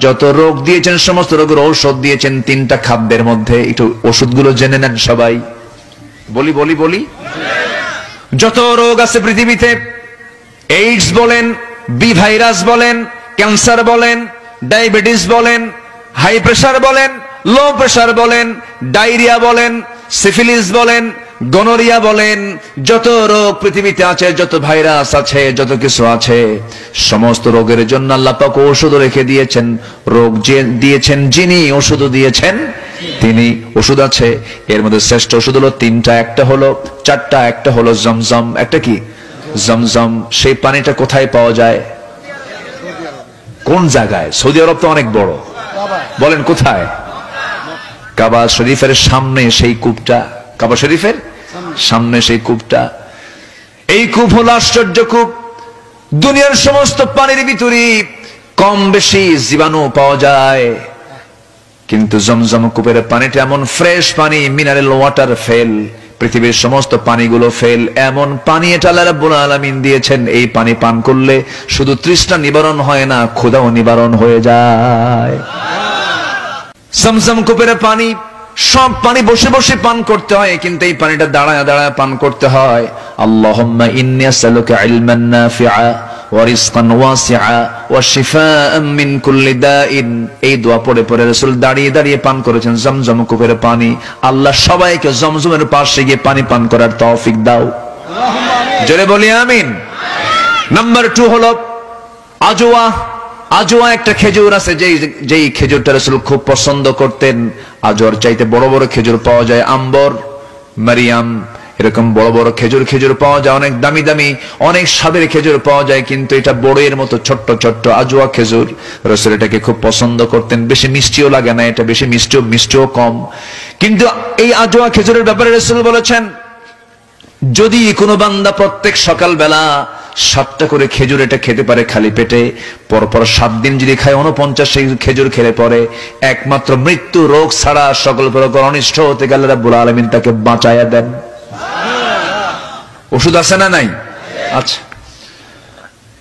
যত রোগ দিয়েছেন সমস্ত রোগের ঔষধ দিয়েছেন তিনটা খাদ্যের মধ্যে। একটু ওষুধগুলো জেনে নেন সবাই। বলি বলি বলি যত রোগ আছে পৃথিবীতে, এইডস বলেন, বি ভাইরাস বলেন, ক্যান্সার বলেন, ডায়াবেটিস বলেন, হাই প্রেসার বলেন, লো প্রেসার বলেন, ডায়রিয়া বলেন, সিফিলিস বলেন, গনোরিয়া বলেন, যত রোগ পৃথিবীতে আছে, যত ভাইরাস আছে, যত কিছু আছে, সমস্ত রোগের জন্য আল্লাহ পাক ওষুধ রেখে দিয়েছেন। রোগ যে দিয়েছেন যিনি, ওষুধ দিয়েছেন তিনি। ওষুধ আছে, এর মধ্যে শ্রেষ্ঠ ওষুধ হলো তিনটা। একটা হলো চারটা, একটা হলো জমজম। একটা কি? জমজম। সেই পানিটা কোথায় পাওয়া যায়? কোন জায়গায়? সৌদি আরব তো অনেক বড়, বলেন কোথায়? কাবা শরীফের সামনে সেই কূপটা। কাবা শরীফের সামনে সেই কূপটা। এই কূপ হলো আশ্চর্য কূপ। দুনিয়ার সমস্ত পানির ভিতরে কম বেশি জীবাণু পাওয়া যায়, কিন্তু জমজম কূপের পানিটা এমন ফ্রেশ পানি, মিনারেল ওয়াটার ফেল। পৃথিবীর সমস্ত পানিগুলো ফেল, এমন পানি এটা আল্লাহ রাব্বুল আলামিন দিয়েছেন। এই পানি পান করলে শুধু তৃষ্ণা নিবারণ হয় না, ক্ষুধাও নিবারণ হয়ে যায়। জমজম কূপের পানি, সব পানি বসে বসে পান করতে হয়, কিন্তু এই পানিটা দাঁড়ায় দাঁড়ায় পান করতে হয়। আল্লাহুম্মা ইন্নী আসআলুকা ইলমান নাফিআ ওয়া রিজকান ওয়াসিআ ওয়া শিফাআন মিন কুল্লি দাইন। এই দোয়া পড়ে পড়ে রাসূল দাঁড়িয়ে দাঁড়িয়ে পান করেছেন জমজম কূপের পানি। আল্লাহ সবাইকে জমজমের পাশে গিয়ে পানি পান করার তৌফিক দাও, জোরে বলি আমিন। নাম্বার 2 হলো আজওয়া। আজওয়া একটা খেজুর আছে, যেই খেজুরটা রাসূল খুব পছন্দ করতেন। আজওয়ার চাইতে বড় বড় খেজুর পাওয়া যায়, আম্বর, মারিয়াম, এরকম বড় বড় খেজুর পাওয়া যায়। অনেক দামি দামি, অনেক স্বাদের খেজুর পাওয়া যায়, কিন্তু এটা বড়ের মতো ছোট্ট ছোট্ট আজওয়া খেজুর। রাসূল এটাকে খুব পছন্দ করতেন। বেশি মিষ্টিও লাগে না, এটা বেশি মিষ্টিও কম। কিন্তু এই আজওয়া খেজুরের ব্যাপারে রাসূল বলেছেন, যদি কোনো বান্দা প্রত্যেক সকালবেলা 7টা করে খেজুর এটা খেতে পারে খালি পেটে, পরপর 7 দিন যদি খায় 49 খেজুর খেলে পরে একমাত্র মৃত্যু, রোগ ছাড়া সকল প্রকার অনিষ্ট হতে গেলে আল্লাহ রাব্বুল আলামিন তাকে বাঁচায়া দেন। ওষুধ আছে না নাই? আচ্ছা।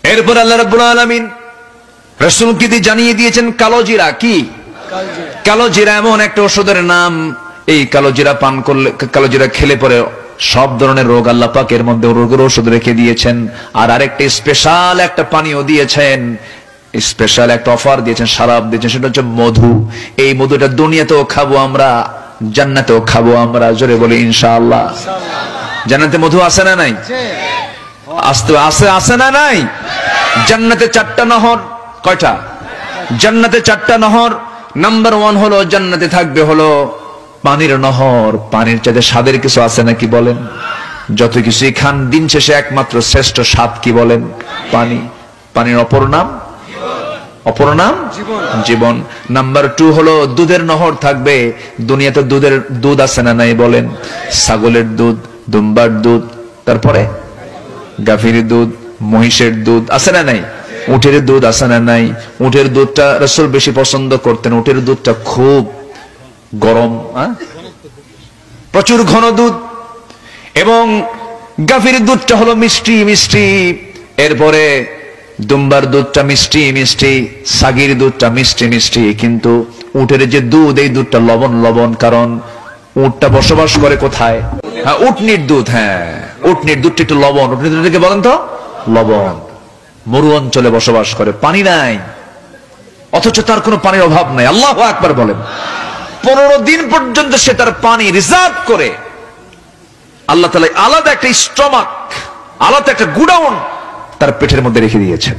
এরপর আল্লাহ রাব্বুল আলামিন রাসূলকে দিয়ে জানিয়ে দিয়েছেন কালো জিরা। কি? কালো জিরা এমন একটা ওষুধের নাম। এই কালো জিরা পান করলে, কালো জিরা খেলে পরে সব ধরনের রোগ আল্লাহ পাক এর মধ্যে রোগের ওষুধ রেখে দিয়েছেন। আর আরেকটা স্পেশাল একটা পানীয় দিয়েছেন, স্পেশাল একটা অফার দিয়েছেন, শরাব দিয়েছেন, সেটা হচ্ছে মধু। এই মধুটা দুনিয়াতেও খাবো আমরা, জান্নাতেও খাবো আমরা। জোরে বলি ইনশাআল্লাহ। জান্নাতে মধু আছে না নাই? আছে না নাই? জান্নাতে 4টা নহর। কয়টা? জান্নাতে 4টা নহর। নাম্বার 1 হলো জান্নাতে থাকবে হলো পানির নহর। পানির চাইতে স্বাদের কিছু আছে নাকি বলেন? যত কিছুই খান, দিন শেষে একমাত্র শ্রেষ্ঠ স্বাদ কি বলেন? পানি। পানির অপর নাম জীবন। নাম্বার 2 হলো দুধের নহর থাকবে। দুনিয়াতে দুধ আছে না নাই বলেন? ছাগলের দুধ, দুম্বার দুধ, তারপরে গাভীর দুধ, মহিষের দুধ আছে না নাই? উটের দুধ আছে না নাই? উটের দুধটা রাসূল বেশি পছন্দ করতেন। উটের দুধটা খুব গরম, প্রচুর ঘন দুধ। এবং গাভীর দুধটা হলো মিষ্টি মিষ্টি। এরপরে দুম্বার দুধটা মিষ্টি মিষ্টি, ছাগির দুধটা মিষ্টি মিষ্টি। কিন্তু উটের যে দুধ, এই দুধটা লবণ লবণ। কারণ উটটা বসবাস করে কোথায়? হ্যাঁ, উটনির দুধ। হ্যাঁ, উটনির দুধটা একটু লবণ। উটনির দুধকে বলেন তো লবণ। মরু অঞ্চলে বসবাস করে, পানি নাই, অথচ তার কোনো পানির অভাব নাই। আল্লাহু আকবার বলেন। 15 দিন পর্যন্ত সে তার পানি রিজার্ভ করে আল্লাহ তাআলা আলাদা একটা স্টমাক, আলাদা একটা গুডাউন তার পেটের মধ্যে রেখে দিয়েছেন।